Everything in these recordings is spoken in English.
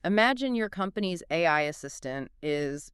Imagine your company's AI assistant is,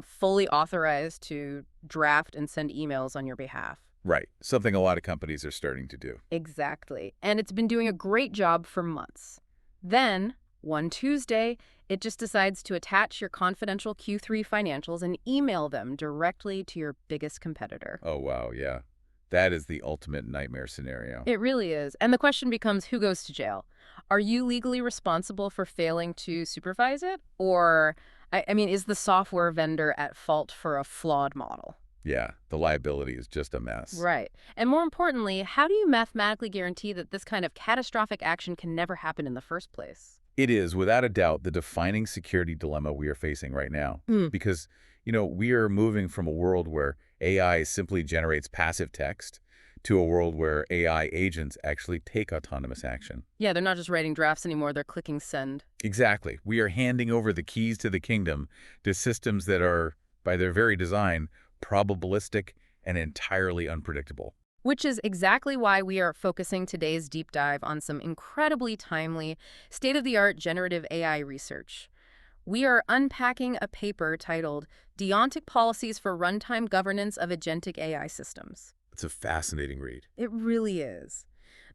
fully authorized to draft and send emails on your behalf. Right. Something a lot of companies are starting to do. Exactly. And it's been doing a great job for months. Then, one Tuesday, it just decides to attach your confidential Q3 financials and email them directly to your biggest competitor. Oh, wow. Yeah. That is the ultimate nightmare scenario. It really is. And the question becomes, who goes to jail? Are you legally responsible for failing to supervise it? Or, is the software vendor at fault for a flawed model? Yeah. The liability is just a mess. Right. And more importantly, how do you mathematically guarantee that this kind of catastrophic action can never happen in the first place? It is, without a doubt, the defining security dilemma we are facing right now. Because, we are moving from a world where AI simply generates passive text to a world where AI agents actually take autonomous action. Yeah, they're not just writing drafts anymore, they're clicking send. Exactly. We are handing over the keys to the kingdom to systems that are, by their very design, probabilistic and entirely unpredictable. Which is exactly why we are focusing today's deep dive on some incredibly timely, state-of-the-art generative AI research. We are unpacking a paper titled Deontic Policies for Runtime Governance of Agentic AI Systems. It's a fascinating read. It really is.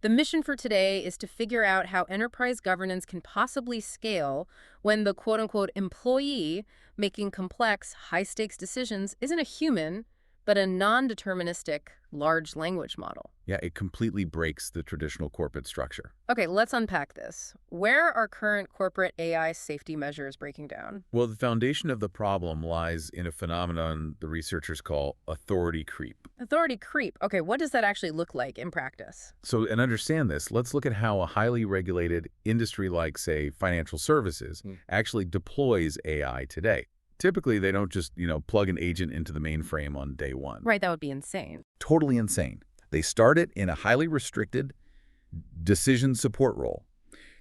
The mission for today is to figure out how enterprise governance can possibly scale when the quote-unquote employee making complex, high-stakes decisions isn't a human, but a non-deterministic large language model. Yeah, it completely breaks the traditional corporate structure. Okay, let's unpack this. Where are current corporate AI safety measures breaking down? Well, the foundation of the problem lies in a phenomenon the researchers call authority creep. Authority creep. Okay, what does that actually look like in practice? So, and understand this, let's look at how a highly regulated industry like, say, financial services actually deploys AI today. Typically, they don't just, plug an agent into the mainframe on day one. Right, that would be insane. Totally insane. They start it in a highly restricted decision support role.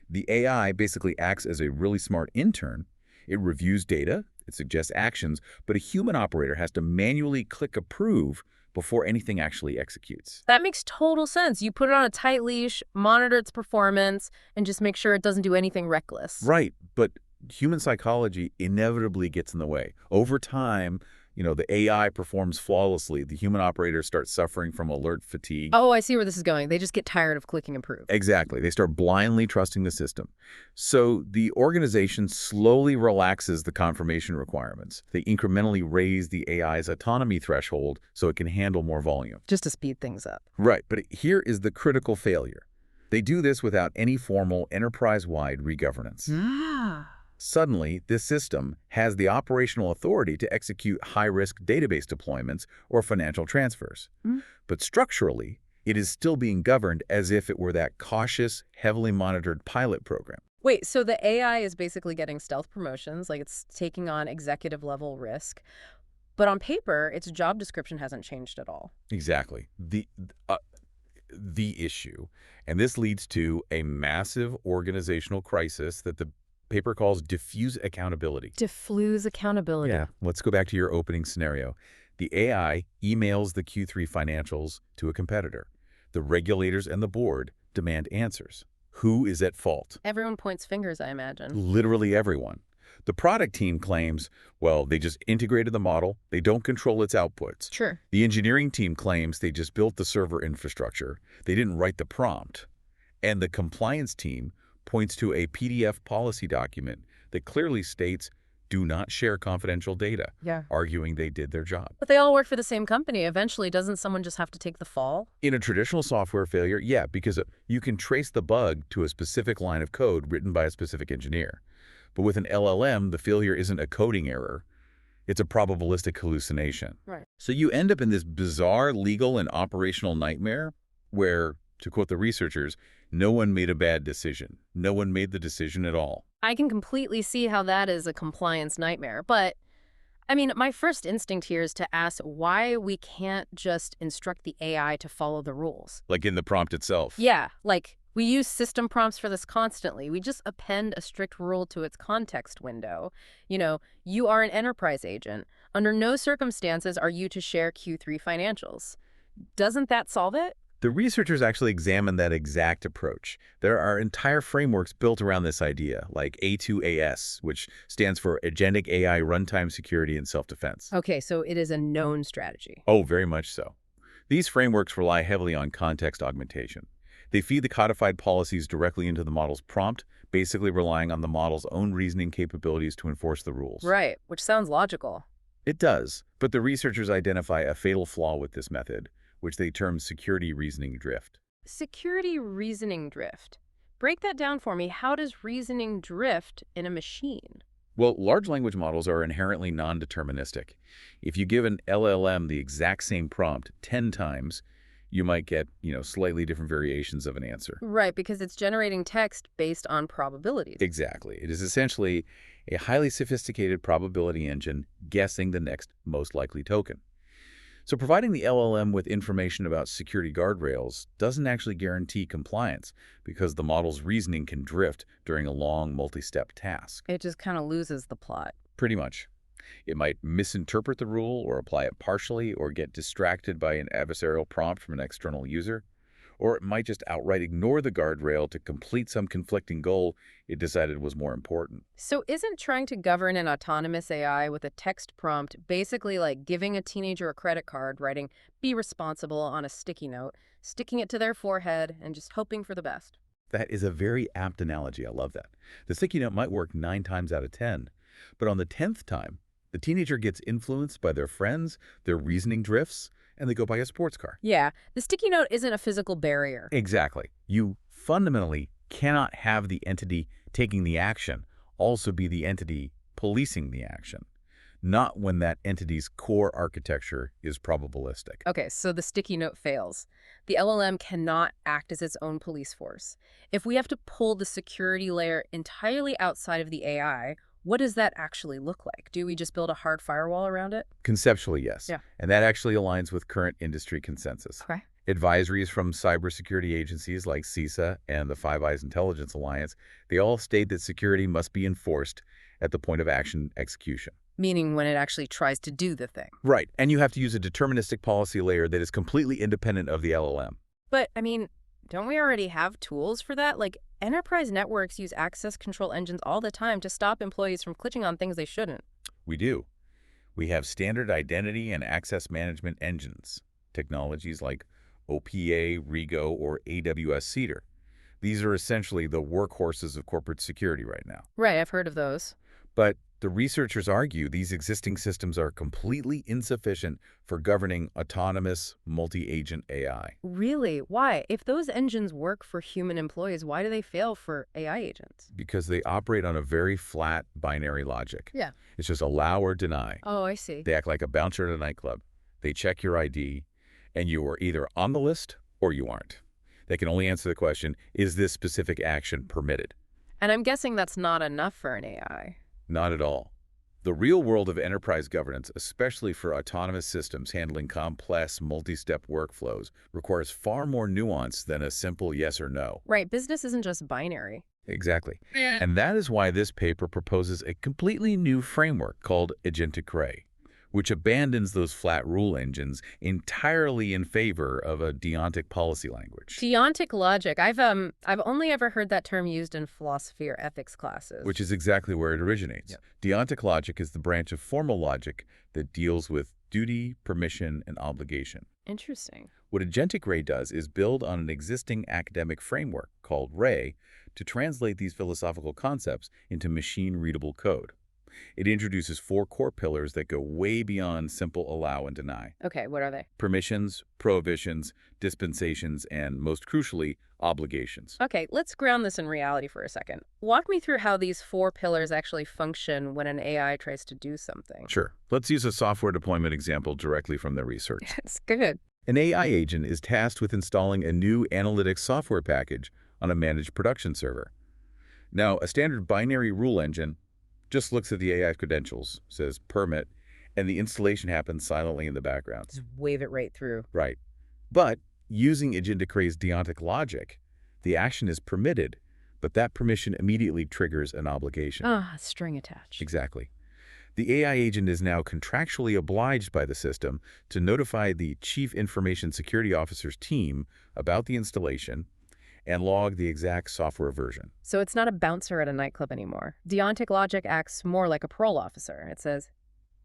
The AI basically acts as a really smart intern. It reviews data, it suggests actions, but a human operator has to manually click approve before anything actually executes. That makes total sense. You put it on a tight leash, monitor its performance, and just make sure it doesn't do anything reckless. Right, but human psychology inevitably gets in the way. Over time, the AI performs flawlessly. The human operators start suffering from alert fatigue. Oh, I see where this is going. They just get tired of clicking approve. Exactly. They start blindly trusting the system. So the organization slowly relaxes the confirmation requirements. They incrementally raise the AI's autonomy threshold so it can handle more volume. Just to speed things up. Right. But here is the critical failure. They do this without any formal enterprise-wide regovernance. Suddenly, this system has the operational authority to execute high-risk database deployments or financial transfers. But structurally, it is still being governed as if it were that cautious, heavily monitored pilot program. Wait, so the AI is basically getting stealth promotions, like it's taking on executive-level risk. But on paper, its job description hasn't changed at all. Exactly. The issue, and this leads to a massive organizational crisis that the paper calls diffuse accountability. Diffuse accountability. Yeah. Let's go back to your opening scenario. The AI emails the Q3 financials to a competitor. The regulators and the board demand answers. Who is at fault? Everyone points fingers, I imagine. Literally everyone. The product team claims, well, they just integrated the model. They don't control its outputs. Sure. The engineering team claims they just built the server infrastructure. They didn't write the prompt. And the compliance team points to a PDF policy document that clearly states, do not share confidential data, arguing they did their job. But they all work for the same company. Eventually, doesn't someone just have to take the fall? In a traditional software failure, yeah, because you can trace the bug to a specific line of code written by a specific engineer. But with an LLM, the failure isn't a coding error. It's a probabilistic hallucination. Right. So you end up in this bizarre legal and operational nightmare where, to quote the researchers, no one made a bad decision. No one made the decision at all. I can completely see how that is a compliance nightmare. But, my first instinct here is to ask why we can't just instruct the AI to follow the rules. Like in the prompt itself. Yeah, like we use system prompts for this constantly. We just append a strict rule to its context window. You are an enterprise agent. Under no circumstances are you to share Q3 financials. Doesn't that solve it? The researchers actually examined that exact approach. There are entire frameworks built around this idea, like A2AS, which stands for Agentic AI Runtime Security and Self-Defense. Okay, so it is a known strategy. Oh, very much so. These frameworks rely heavily on context augmentation. They feed the codified policies directly into the model's prompt, basically relying on the model's own reasoning capabilities to enforce the rules. Right, which sounds logical. It does, but the researchers identify a fatal flaw with this method, which they term security reasoning drift. Security reasoning drift. Break that down for me. How does reasoning drift in a machine? Well, large language models are inherently non-deterministic. If you give an LLM the exact same prompt 10 times, you might get, slightly different variations of an answer. Right, because it's generating text based on probabilities. Exactly. It is essentially a highly sophisticated probability engine guessing the next most likely token. So providing the LLM with information about security guardrails doesn't actually guarantee compliance because the model's reasoning can drift during a long multi-step task. It just kind of loses the plot. Pretty much. It might misinterpret the rule or apply it partially or get distracted by an adversarial prompt from an external user. Or it might just outright ignore the guardrail to complete some conflicting goal it decided was more important. So isn't trying to govern an autonomous AI with a text prompt basically like giving a teenager a credit card, writing "be responsible" on a sticky note, sticking it to their forehead, and just hoping for the best? That is a very apt analogy. I love that. The sticky note might work 9 times out of 10, but on the 10th time, the teenager gets influenced by their friends, their reasoning drifts, and they go buy a sports car. Yeah, the sticky note isn't a physical barrier. Exactly. You fundamentally cannot have the entity taking the action also be the entity policing the action, not when that entity's core architecture is probabilistic. Okay, so the sticky note fails. The LLM cannot act as its own police force. If we have to pull the security layer entirely outside of the AI, what does that actually look like? Do we just build a hard firewall around it? Conceptually, yes. Yeah. And that actually aligns with current industry consensus. Okay. Advisories from cybersecurity agencies like CISA and the Five Eyes Intelligence Alliance, they all state that security must be enforced at the point of action execution. Meaning when it actually tries to do the thing. Right. And you have to use a deterministic policy layer that is completely independent of the LLM. But, don't we already have tools for that? Like, enterprise networks use access control engines all the time to stop employees from clicking on things they shouldn't. We do. We have standard identity and access management engines, technologies like OPA, Rego, or AWS Cedar. These are essentially the workhorses of corporate security right now. Right, I've heard of those. But the researchers argue these existing systems are completely insufficient for governing autonomous, multi-agent AI. Really? Why? If those engines work for human employees, why do they fail for AI agents? Because they operate on a very flat binary logic. Yeah. It's just allow or deny. Oh, I see. They act like a bouncer at a nightclub. They check your ID, and you are either on the list or you aren't. They can only answer the question, is this specific action permitted? And I'm guessing that's not enough for an AI. Not at all. The real world of enterprise governance, especially for autonomous systems handling complex multi-step workflows, requires far more nuance than a simple yes or no. Right, business isn't just binary. Exactly. And that is why this paper proposes a completely new framework called AgenticRei, which abandons those flat rule engines entirely in favor of a Deontic policy language. Deontic logic. I've only ever heard that term used in philosophy or ethics classes. Which is exactly where it originates. Yep. Deontic logic is the branch of formal logic that deals with duty, permission, and obligation. Interesting. What AgenticRei does is build on an existing academic framework called Rei to translate these philosophical concepts into machine-readable code. It introduces 4 core pillars that go way beyond simple allow and deny. Okay, what are they? Permissions, prohibitions, dispensations, and most crucially, obligations. Okay, let's ground this in reality for a second. Walk me through how these 4 pillars actually function when an AI tries to do something. Sure. Let's use a software deployment example directly from their research. It's good. An AI agent is tasked with installing a new analytics software package on a managed production server. Now, a standard binary rule engine just looks at the AI credentials, says permit, and the installation happens silently in the background. Just wave it right through. Right. But using AgenticRei's Deontic logic, the action is permitted, but that permission immediately triggers an obligation. Ah, string attached. Exactly. The AI agent is now contractually obliged by the system to notify the Chief Information Security Officer's team about the installation and log the exact software version. So it's not a bouncer at a nightclub anymore. Deontic logic acts more like a parole officer. It says,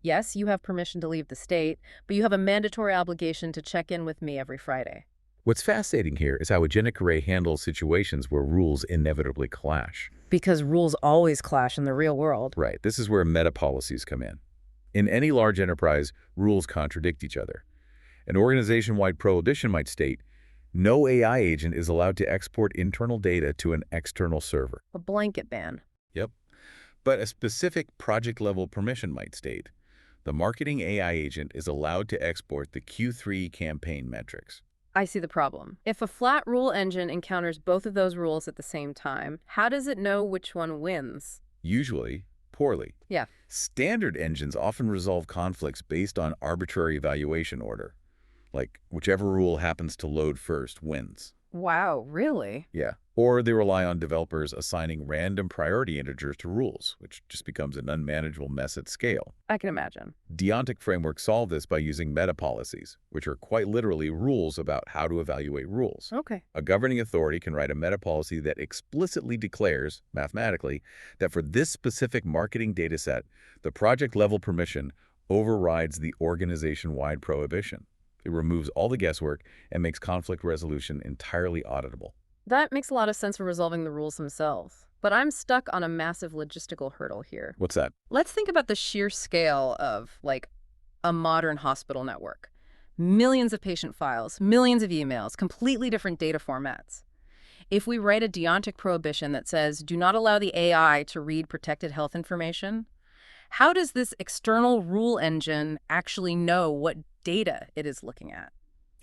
yes, you have permission to leave the state, but you have a mandatory obligation to check in with me every Friday. What's fascinating here is how AgenticRei handles situations where rules inevitably clash. Because rules always clash in the real world. Right. This is where meta-policies come in. In any large enterprise, rules contradict each other. An organization-wide prohibition might state, no AI agent is allowed to export internal data to an external server. A blanket ban. Yep. But a specific project-level permission might state, the marketing AI agent is allowed to export the Q3 campaign metrics. I see the problem. If a flat rule engine encounters both of those rules at the same time, how does it know which one wins? Usually, poorly. Yeah. Standard engines often resolve conflicts based on arbitrary evaluation order. Like, whichever rule happens to load first wins. Wow, really? Yeah. Or they rely on developers assigning random priority integers to rules, which just becomes an unmanageable mess at scale. I can imagine. Deontic frameworks solve this by using meta-policies, which are quite literally rules about how to evaluate rules. Okay. A governing authority can write a meta-policy that explicitly declares, mathematically, that for this specific marketing dataset, the project-level permission overrides the organization-wide prohibition. It removes all the guesswork and makes conflict resolution entirely auditable. That makes a lot of sense for resolving the rules themselves. But I'm stuck on a massive logistical hurdle here. What's that? Let's think about the sheer scale of, like, a modern hospital network. Millions of patient files, millions of emails, completely different data formats. If we write a Deontic prohibition that says, do not allow the AI to read protected health information, how does this external rule engine actually know what data it is looking at?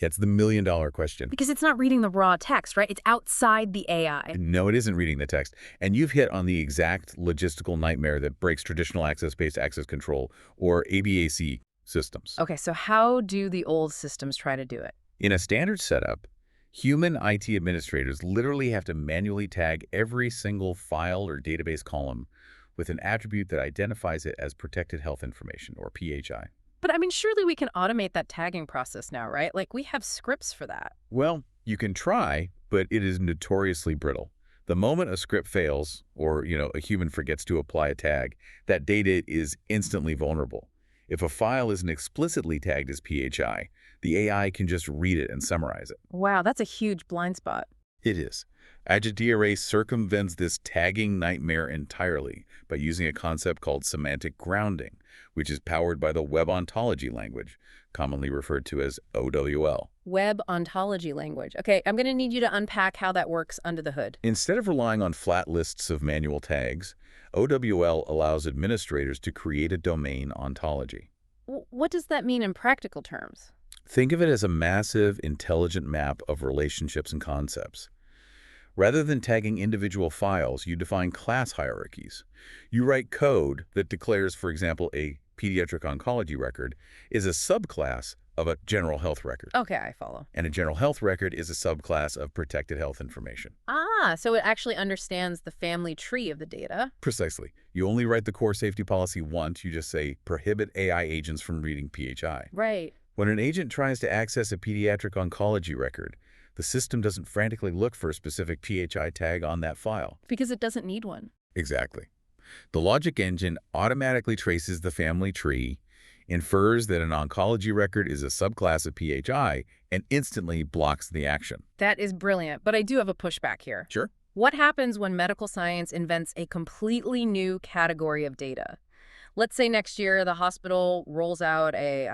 Yeah, it's the million-dollar question. Because it's not reading the raw text, right? It's outside the AI. No, it isn't reading the text. And you've hit on the exact logistical nightmare that breaks traditional access-based access control, or ABAC, systems. Okay, so how do the old systems try to do it? In a standard setup, human IT administrators literally have to manually tag every single file or database column with an attribute that identifies it as protected health information, or PHI. But I mean, surely we can automate that tagging process now, right? Like, we have scripts for that. Well, you can try, but it is notoriously brittle. The moment a script fails, or, a human forgets to apply a tag, that data is instantly vulnerable. If a file isn't explicitly tagged as PHI, the AI can just read it and summarize it. Wow, that's a huge blind spot. It is. AgenticRei circumvents this tagging nightmare entirely by using a concept called semantic grounding, which is powered by the web ontology language, commonly referred to as OWL. Web ontology language. Okay, I'm going to need you to unpack how that works under the hood. Instead of relying on flat lists of manual tags, OWL allows administrators to create a domain ontology. What does that mean in practical terms? Think of it as a massive, intelligent map of relationships and concepts. Rather than tagging individual files, you define class hierarchies. You write code that declares, for example, a pediatric oncology record is a subclass of a general health record. Okay, I follow. And a general health record is a subclass of protected health information. Ah, so it actually understands the family tree of the data. Precisely. You only write the core safety policy once. You just say, prohibit AI agents from reading PHI. Right. When an agent tries to access a pediatric oncology record, the system doesn't frantically look for a specific PHI tag on that file. Because it doesn't need one. Exactly. The logic engine automatically traces the family tree, infers that an oncology record is a subclass of PHI, and instantly blocks the action. That is brilliant, but I do have a pushback here. Sure. What happens when medical science invents a completely new category of data? Let's say next year the hospital rolls out a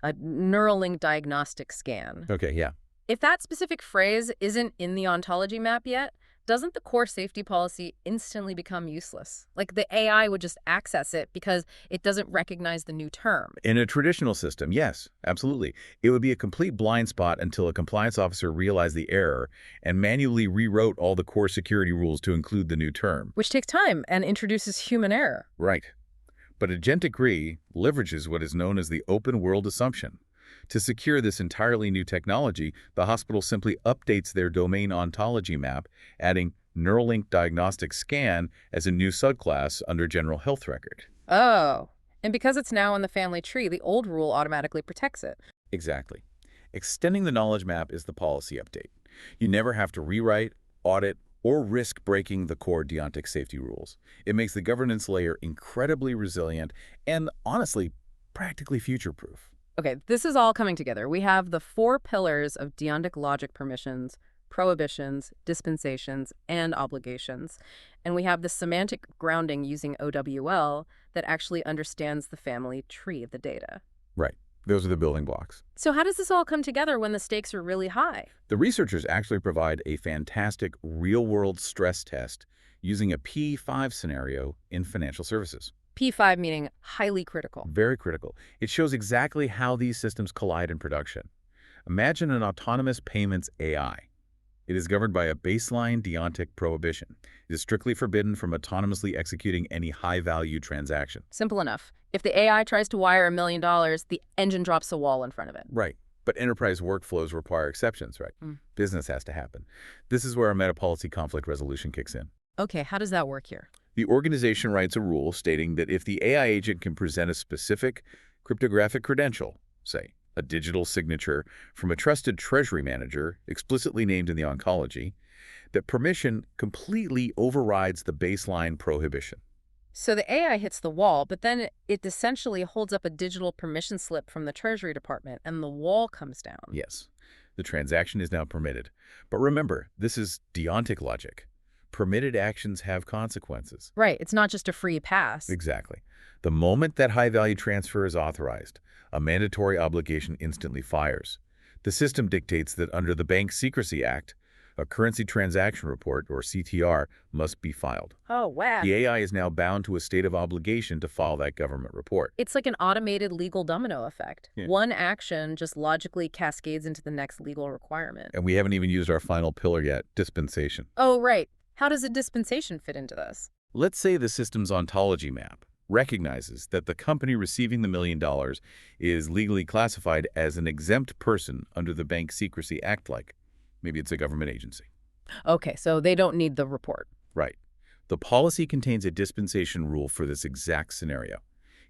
Neuralink diagnostic scan. Okay, yeah. If that specific phrase isn't in the ontology map yet, doesn't the core safety policy instantly become useless? Like, the AI would just access it because it doesn't recognize the new term. In a traditional system, yes, absolutely. It would be a complete blind spot until a compliance officer realized the error and manually rewrote all the core security rules to include the new term. Which takes time and introduces human error. Right. But AgenticRei leverages what is known as the open world assumption. To secure this entirely new technology, the hospital simply updates their domain ontology map, adding Neuralink Diagnostic Scan as a new subclass under General Health Record. Oh, and because it's now in the family tree, the old rule automatically protects it. Exactly. Extending the knowledge map is the policy update. You never have to rewrite, audit, or risk breaking the core Deontic safety rules. It makes the governance layer incredibly resilient and, honestly, practically future-proof. Okay, this is all coming together. We have the four pillars of deontic logic: permissions, prohibitions, dispensations, and obligations. And we have the semantic grounding using OWL that actually understands the family tree of the data. Right. Those are the building blocks. So how does this all come together when the stakes are really high? The researchers actually provide a fantastic real-world stress test using a P5 scenario in financial services. P5 meaning highly critical. Very critical. It shows exactly how these systems collide in production. Imagine an autonomous payments AI. It is governed by a baseline deontic prohibition. It is strictly forbidden from autonomously executing any high-value transaction. Simple enough. If the AI tries to wire $1 million, the engine drops a wall in front of it. Right. But enterprise workflows require exceptions, right? Business has to happen. This is where our meta-policy conflict resolution kicks in. Okay, how does that work here? The organization writes a rule stating that if the AI agent can present a specific cryptographic credential, say a digital signature from a trusted treasury manager explicitly named in the oncology, that permission completely overrides the baseline prohibition. So the AI hits the wall, but then it essentially holds up a digital permission slip from the Treasury Department, and the wall comes down. Yes, the transaction is now permitted. But remember, this is deontic logic. Permitted actions have consequences. Right, it's not just a free pass. Exactly. The moment that high-value transfer is authorized, a mandatory obligation instantly fires. The system dictates that under the Bank Secrecy Act, a currency transaction report, or CTR, must be filed. Oh, wow. The AI is now bound to a state of obligation to file that government report. It's like an automated legal domino effect. Yeah. One action just logically cascades into the next legal requirement. And we haven't even used our final pillar yet, dispensation. Oh, right. How does a dispensation fit into this? Let's say the system's ontology map recognizes that the company receiving the $1 million is legally classified as an exempt person under the Bank Secrecy Act, like maybe it's a government agency. Okay, so they don't need the report. Right. The policy contains a dispensation rule for this exact scenario.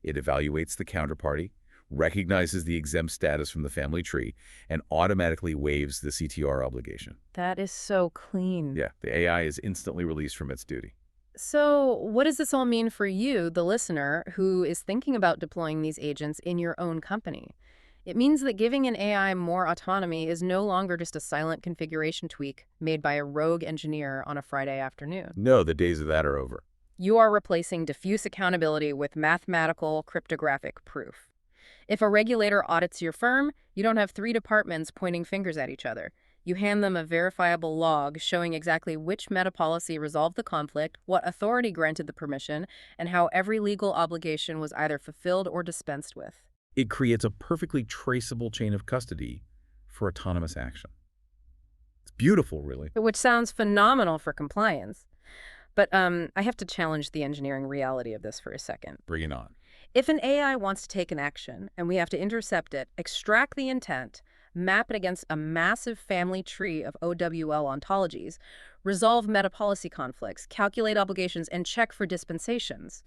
It evaluates the counterparty, recognizes the exempt status from the family tree, and automatically waives the CTR obligation. That is so clean. Yeah, the AI is instantly released from its duty. So what does this all mean for you, the listener, who is thinking about deploying these agents in your own company? It means that giving an AI more autonomy is no longer just a silent configuration tweak made by a rogue engineer on a Friday afternoon. No, the days of that are over. You are replacing diffuse accountability with mathematical cryptographic proof. If a regulator audits your firm, you don't have three departments pointing fingers at each other. You hand them a verifiable log showing exactly which meta-policy resolved the conflict, what authority granted the permission, and how every legal obligation was either fulfilled or dispensed with. It creates a perfectly traceable chain of custody for autonomous action. It's beautiful, really. Which sounds phenomenal for compliance. But I have to challenge the engineering reality of this for a second. Bring it on. If an AI wants to take an action and we have to intercept it, extract the intent, map it against a massive family tree of OWL ontologies, resolve meta-policy conflicts, calculate obligations, and check for dispensations,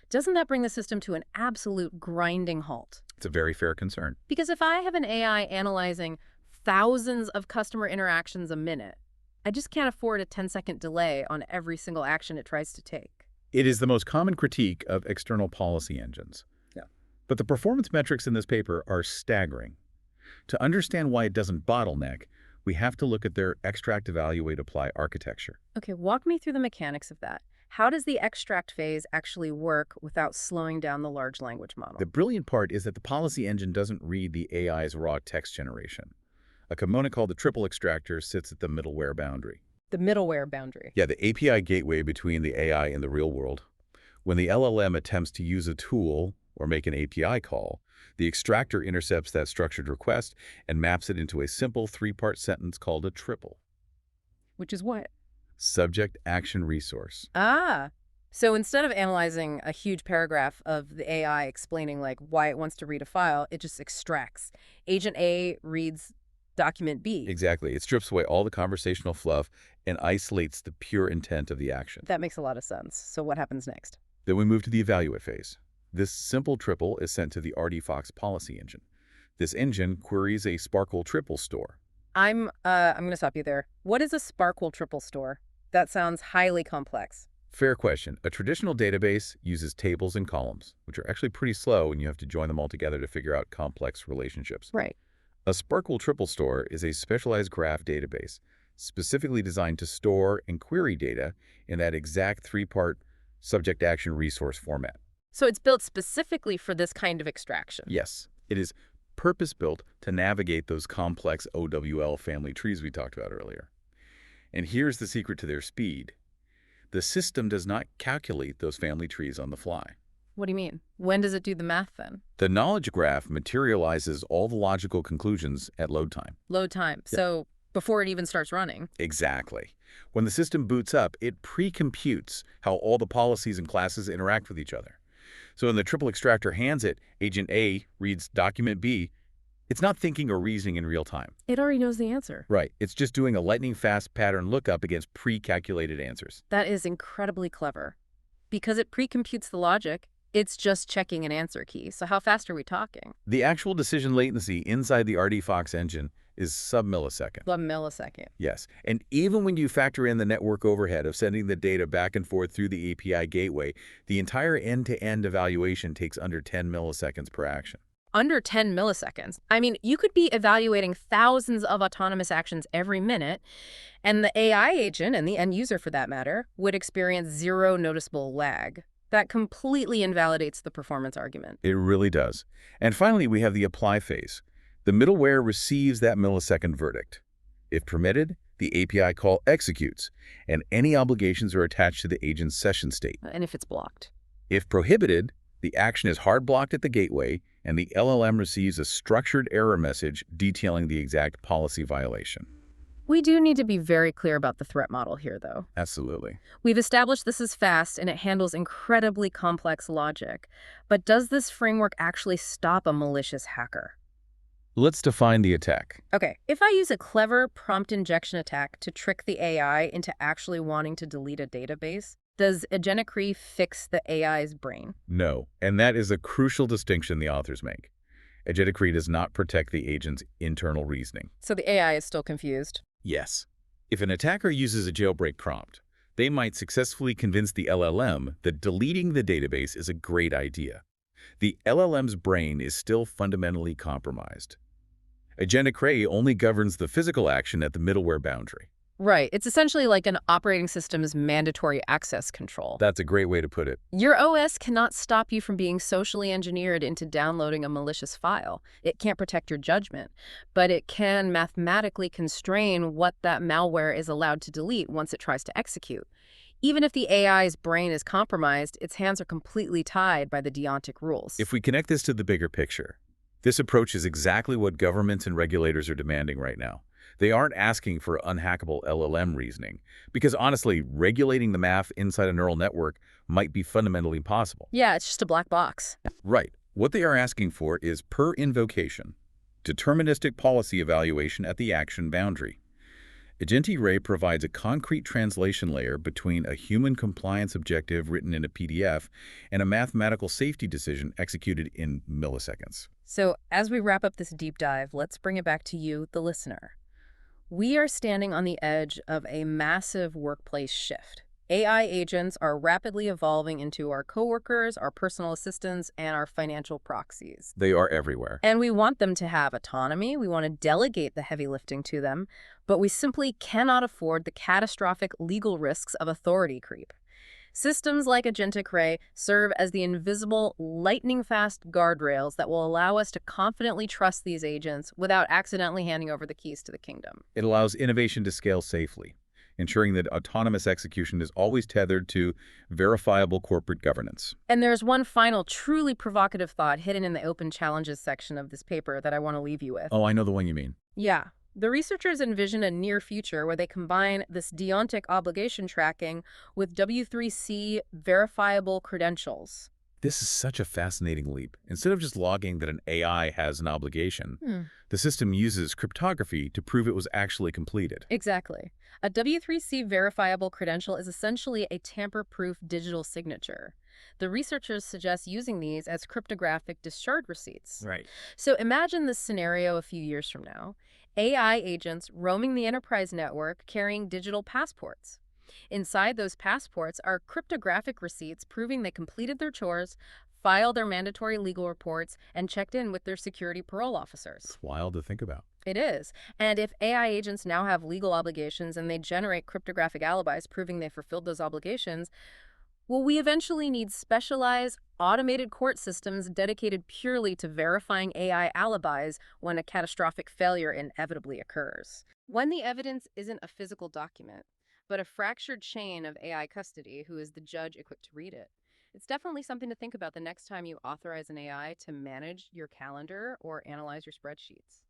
doesn't that bring the system to an absolute grinding halt? It's a very fair concern. Because if I have an AI analyzing thousands of customer interactions a minute, I just can't afford a 10-second delay on every single action it tries to take. It is the most common critique of external policy engines. Yeah. But the performance metrics in this paper are staggering. To understand why it doesn't bottleneck, we have to look at their extract, evaluate, apply architecture. Okay, walk me through the mechanics of that. How does the extract phase actually work without slowing down the large language model? The brilliant part is that the policy engine doesn't read the AI's raw text generation. A component called the triple extractor sits at the middleware boundary. The middleware boundary. Yeah, the API gateway between the AI and the real world. When the LLM attempts to use a tool or make an API call, the extractor intercepts that structured request and maps it into a simple three-part sentence called a triple. Which is what? Subject, action, resource. Ah, so instead of analyzing a huge paragraph of the AI explaining like why it wants to read a file, it just extracts. Agent A reads document B. Exactly. It strips away all the conversational fluff and isolates the pure intent of the action. That makes a lot of sense. So what happens next? Then we move to the evaluate phase. This simple triple is sent to the RDFox policy engine. This engine queries a Sparkle triple store. I'm going to stop you there. What is a Sparkle triple store? That sounds highly complex. Fair question. A traditional database uses tables and columns, which are actually pretty slow, and you have to join them all together to figure out complex relationships. Right. A Sparkle triple store is a specialized graph database specifically designed to store and query data in that exact three-part subject-action-resource format. So it's built specifically for this kind of extraction. Yes, it is purpose-built to navigate those complex OWL family trees we talked about earlier. And here's the secret to their speed. The system does not calculate those family trees on the fly. What do you mean? When does it do the math then? The knowledge graph materializes all the logical conclusions at load time. Load time. Yeah. So before it even starts running. Exactly. When the system boots up, it pre-computes how all the policies and classes interact with each other. So when the triple extractor hands it, Agent A reads document B, it's not thinking or reasoning in real time. It already knows the answer. Right. It's just doing a lightning-fast pattern lookup against pre-calculated answers. That is incredibly clever. Because it pre-computes the logic, it's just checking an answer key. So how fast are we talking? The actual decision latency inside the RDFox engine is sub-millisecond. Sub-millisecond. Yes. And even when you factor in the network overhead of sending the data back and forth through the API gateway, the entire end-to-end evaluation takes under 10 milliseconds per action. Under 10 milliseconds. I mean, you could be evaluating thousands of autonomous actions every minute, and the AI agent, and the end user for that matter, would experience zero noticeable lag. That completely invalidates the performance argument. It really does. And finally, we have the apply phase. The middleware receives that millisecond verdict. If permitted, the API call executes, and any obligations are attached to the agent's session state. And if it's blocked? If prohibited, the action is hard blocked at the gateway, and the LLM receives a structured error message detailing the exact policy violation. We do need to be very clear about the threat model here, though. Absolutely. We've established this is fast and it handles incredibly complex logic. But does this framework actually stop a malicious hacker? Let's define the attack. Okay, if I use a clever prompt injection attack to trick the AI into actually wanting to delete a database, does AgenticRei fix the AI's brain? No, and that is a crucial distinction the authors make. AgenticRei does not protect the agent's internal reasoning. So the AI is still confused? Yes. If an attacker uses a jailbreak prompt, they might successfully convince the LLM that deleting the database is a great idea. The LLM's brain is still fundamentally compromised. AgenticRei only governs the physical action at the middleware boundary. Right. It's essentially like an operating system's mandatory access control. That's a great way to put it. Your OS cannot stop you from being socially engineered into downloading a malicious file. It can't protect your judgment, but it can mathematically constrain what that malware is allowed to delete once it tries to execute. Even if the AI's brain is compromised, its hands are completely tied by the Deontic rules. If we connect this to the bigger picture, this approach is exactly what governments and regulators are demanding right now. They aren't asking for unhackable LLM reasoning, because honestly, regulating the math inside a neural network might be fundamentally impossible. Yeah, it's just a black box. Right. What they are asking for is per invocation, deterministic policy evaluation at the action boundary. AgenticRei provides a concrete translation layer between a human compliance objective written in a PDF and a mathematical safety decision executed in milliseconds. So as we wrap up this deep dive, let's bring it back to you, the listener. We are standing on the edge of a massive workplace shift. AI agents are rapidly evolving into our coworkers, our personal assistants, and our financial proxies. They are everywhere. And we want them to have autonomy. We want to delegate the heavy lifting to them, but we simply cannot afford the catastrophic legal risks of authority creep. Systems like AgenticRei serve as the invisible, lightning-fast guardrails that will allow us to confidently trust these agents without accidentally handing over the keys to the kingdom. It allows innovation to scale safely, ensuring that autonomous execution is always tethered to verifiable corporate governance. And there's one final, truly provocative thought hidden in the open challenges section of this paper that I want to leave you with. Oh, I know the one you mean. Yeah. The researchers envision a near future where they combine this Deontic obligation tracking with W3C verifiable credentials. This is such a fascinating leap. Instead of just logging that an AI has an obligation, the system uses cryptography to prove it was actually completed. Exactly. A W3C verifiable credential is essentially a tamper-proof digital signature. The researchers suggest using these as cryptographic discharge receipts. Right. So imagine this scenario a few years from now. AI agents roaming the enterprise network carrying digital passports. Inside those passports are cryptographic receipts proving they completed their chores, filed their mandatory legal reports, and checked in with their security parole officers. It's wild to think about. It is. And if AI agents now have legal obligations and they generate cryptographic alibis proving they fulfilled those obligations, will we eventually need specialized, automated court systems dedicated purely to verifying AI alibis when a catastrophic failure inevitably occurs? When the evidence isn't a physical document, but a fractured chain of AI custody who is the judge equipped to read it. It's definitely something to think about the next time you authorize an AI to manage your calendar or analyze your spreadsheets.